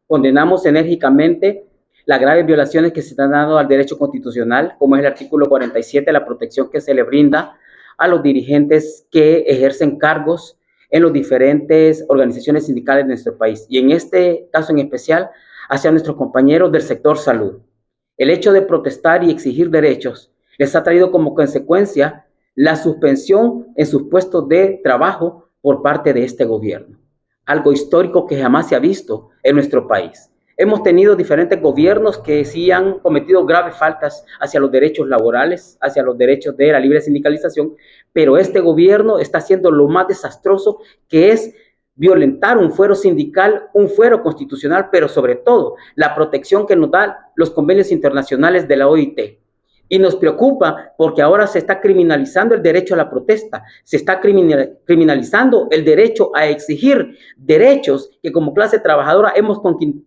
Condenamos enérgicamente las graves violaciones que se están dando al derecho constitucional, como es el artículo 47, la protección que se le brinda a los dirigentes que ejercen cargos en las diferentes organizaciones sindicales de nuestro país, y en este caso en especial hacia nuestros compañeros del sector salud. El hecho de protestar y exigir derechos les ha traído como consecuencia la suspensión en sus puestos de trabajo por parte de este gobierno, algo histórico que jamás se ha visto en nuestro país. Hemos tenido diferentes gobiernos que sí han cometido graves faltas hacia los derechos laborales, hacia los derechos de la libre sindicalización, pero este gobierno está haciendo lo más desastroso, que es violentar un fuero sindical, un fuero constitucional, pero sobre todo la protección que nos dan los convenios internacionales de la OIT. Y nos preocupa porque ahora se está criminalizando el derecho a la protesta, se está criminalizando el derecho a exigir derechos que como clase trabajadora hemos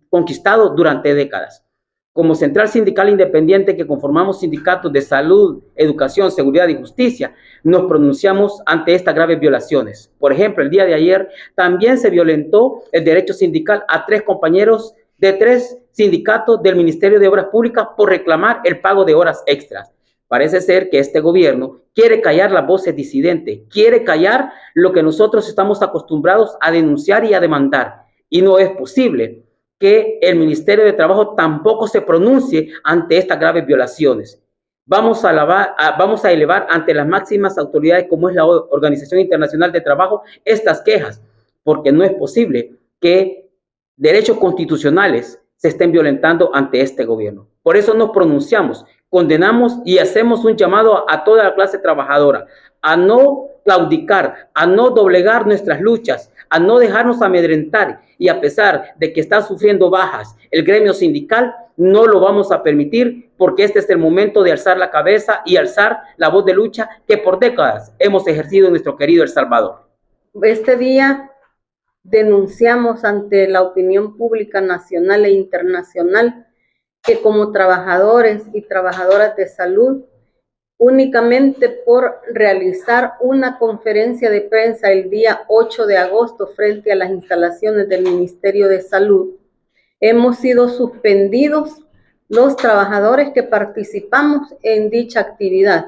conquistado durante décadas. Como Central Sindical Independiente, que conformamos sindicatos de salud, educación, seguridad y justicia, nos pronunciamos ante estas graves violaciones. Por ejemplo, el día de ayer también se violentó el derecho sindical a 3 compañeros de 3 sindicatos del Ministerio de Obras Públicas por reclamar el pago de horas extras. Parece ser que este gobierno quiere callar las voces disidentes, quiere callar lo que nosotros estamos acostumbrados a denunciar y a demandar. Y no es posible que el Ministerio de Trabajo tampoco se pronuncie ante estas graves violaciones. Vamos a elevar ante las máximas autoridades, como es la Organización Internacional de Trabajo, estas quejas, porque no es posible que derechos constitucionales se estén violentando ante este gobierno. Por eso nos pronunciamos, condenamos y hacemos un llamado a toda la clase trabajadora a no claudicar, a no doblegar nuestras luchas, a no dejarnos amedrentar, y a pesar de que está sufriendo bajas el gremio sindical, no lo vamos a permitir, porque este es el momento de alzar la cabeza y alzar la voz de lucha que por décadas hemos ejercido en nuestro querido El Salvador. Este día denunciamos ante la opinión pública nacional e internacional que como trabajadores y trabajadoras de salud, únicamente por realizar una conferencia de prensa el día 8 de agosto frente a las instalaciones del Ministerio de Salud, hemos sido suspendidos los trabajadores que participamos en dicha actividad.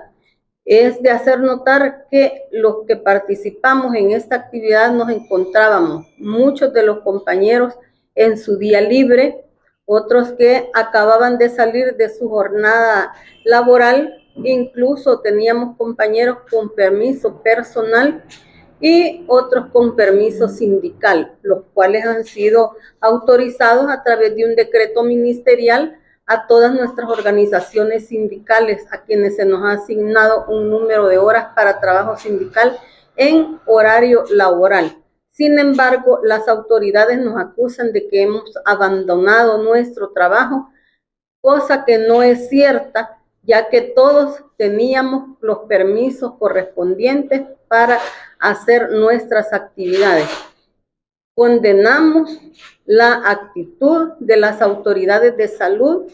Es de hacer notar que los que participamos en esta actividad nos encontrábamos, muchos de los compañeros en su día libre, otros que acababan de salir de su jornada laboral, incluso teníamos compañeros con permiso personal y otros con permiso sindical, los cuales han sido autorizados a través de un decreto ministerial a todas nuestras organizaciones sindicales, a quienes se nos ha asignado un número de horas para trabajo sindical en horario laboral. Sin embargo, las autoridades nos acusan de que hemos abandonado nuestro trabajo, cosa que no es cierta, ya que todos teníamos los permisos correspondientes para hacer nuestras actividades. Condenamos la actitud de las autoridades de salud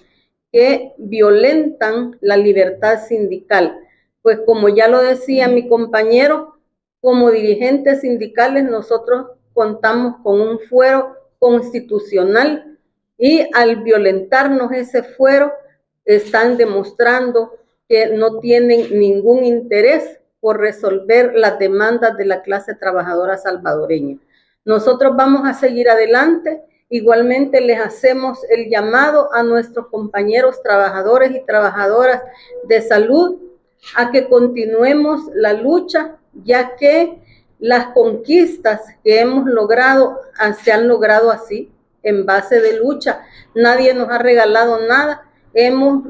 que violentan la libertad sindical. Pues como ya lo decía mi compañero, como dirigentes sindicales nosotros contamos con un fuero constitucional y al violentarnos ese fuero están demostrando que no tienen ningún interés por resolver las demandas de la clase trabajadora salvadoreña. Nosotros vamos a seguir adelante. Igualmente les hacemos el llamado a nuestros compañeros trabajadores y trabajadoras de salud a que continuemos la lucha, ya que las conquistas que hemos logrado se han logrado así, en base de lucha. Nadie nos ha regalado nada. Hemos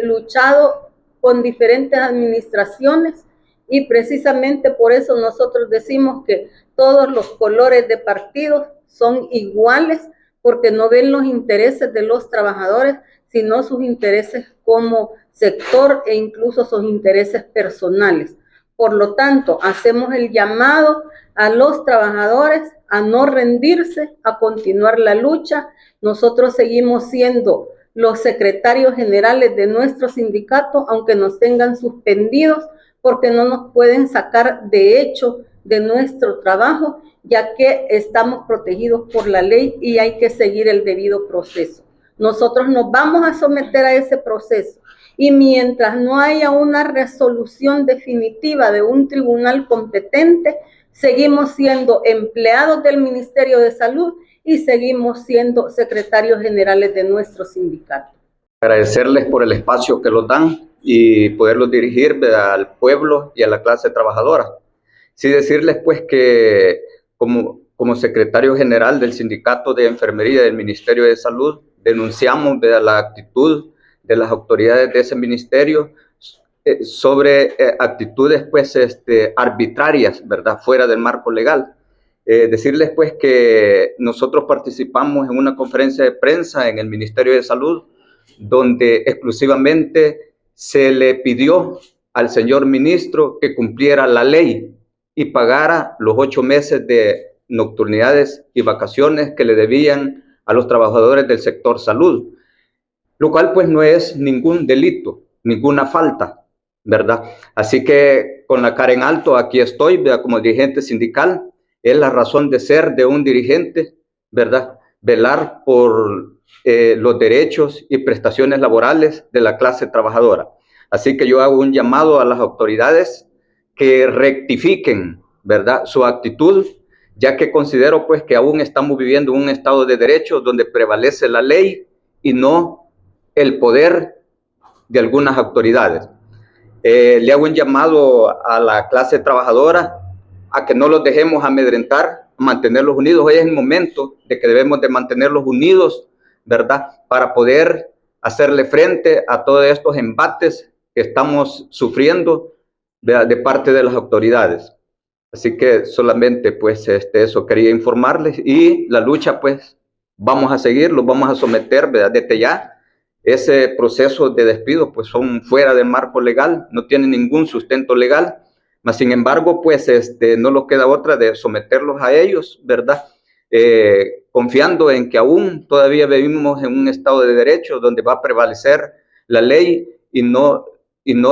luchado con diferentes administraciones y precisamente por eso nosotros decimos que todos los colores de partidos son iguales, porque no ven los intereses de los trabajadores, sino sus intereses como sector e incluso sus intereses personales. Por lo tanto, hacemos el llamado a los trabajadores a no rendirse, a continuar la lucha. Nosotros seguimos siendo los secretarios generales de nuestro sindicato, aunque nos tengan suspendidos, porque no nos pueden sacar de hecho de nuestro trabajo, ya que estamos protegidos por la ley y hay que seguir el debido proceso. Nosotros nos vamos a someter a ese proceso y mientras no haya una resolución definitiva de un tribunal competente, seguimos siendo empleados del Ministerio de Salud y seguimos siendo secretarios generales de nuestro sindicato. Agradecerles por el espacio que nos dan y poderlos dirigir al pueblo y a la clase trabajadora. Sí decirles pues que como secretario general del Sindicato de Enfermería del Ministerio de Salud, denunciamos la actitud de las autoridades de ese ministerio sobre actitudes pues arbitrarias, ¿verdad?, fuera del marco legal. Decirles pues que nosotros participamos en una conferencia de prensa en el Ministerio de Salud donde exclusivamente se le pidió al señor ministro que cumpliera la ley y pagara los 8 meses de nocturnidades y vacaciones que le debían a los trabajadores del sector salud, lo cual pues no es ningún delito, ninguna falta, ¿verdad? Así que con la cara en alto aquí estoy, ¿verdad?, como dirigente sindical. Es la razón de ser de un dirigente, ¿verdad?, velar por los derechos y prestaciones laborales de la clase trabajadora. Así que yo hago un llamado a las autoridades que rectifiquen, ¿verdad?, su actitud, ya que considero pues que aún estamos viviendo un estado de derecho donde prevalece la ley y no el poder de algunas autoridades. Le hago un llamado a la clase trabajadora a que no los dejemos amedrentar, mantenerlos unidos. Hoy es el momento de que debemos de mantenerlos unidos, ¿verdad?, para poder hacerle frente a todos estos embates que estamos sufriendo de parte de las autoridades. Así que solamente pues eso quería informarles, y la lucha pues vamos a seguir, los vamos a someter, ¿verdad?, desde ya. Ese proceso de despido pues son fuera del marco legal, no tienen ningún sustento legal, mas sin embargo pues no nos queda otra de someterlos a ellos, ¿verdad?, confiando en que aún todavía vivimos en un estado de derecho donde va a prevalecer la ley y no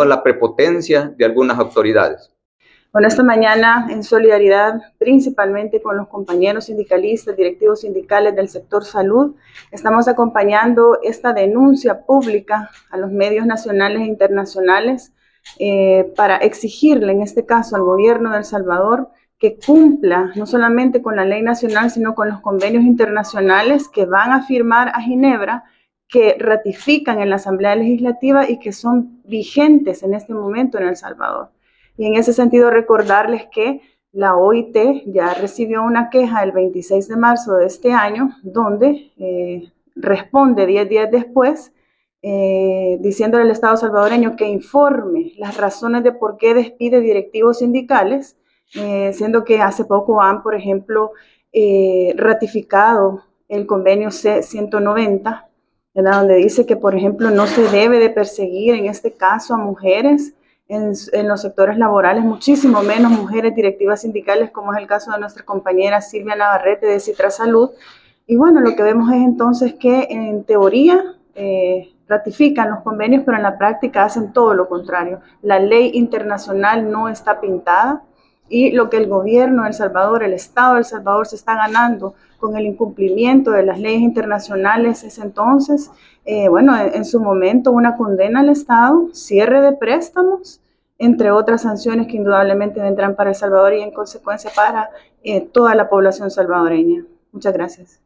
la prepotencia de algunas autoridades. Bueno, esta mañana, en solidaridad principalmente con los compañeros sindicalistas, directivos sindicales del sector salud, estamos acompañando esta denuncia pública a los medios nacionales e internacionales para exigirle, en este caso, al gobierno de El Salvador que cumpla no solamente con la ley nacional, sino con los convenios internacionales que van a firmar a Ginebra, que ratifican en la Asamblea Legislativa y que son vigentes en este momento en El Salvador. Y en ese sentido recordarles que la OIT ya recibió una queja el 26 de marzo de este año, donde responde 10 días después, diciéndole al Estado salvadoreño que informe las razones de por qué despide directivos sindicales, siendo que hace poco han, por ejemplo, ratificado el convenio C-190, ¿verdad?, donde dice que, por ejemplo, no se debe de perseguir en este caso a mujeres en los sectores laborales, muchísimo menos mujeres directivas sindicales, como es el caso de nuestra compañera Silvia Navarrete de Citra Salud. Y bueno, lo que vemos es entonces que en teoría ratifican los convenios, pero en la práctica hacen todo lo contrario. La ley internacional no está pintada y lo que el gobierno de El Salvador, el Estado de El Salvador se está ganando con el incumplimiento de las leyes internacionales es entonces, bueno, en su momento una condena al Estado, cierre de préstamos, entre otras sanciones que indudablemente vendrán para El Salvador y en consecuencia para toda la población salvadoreña. Muchas gracias.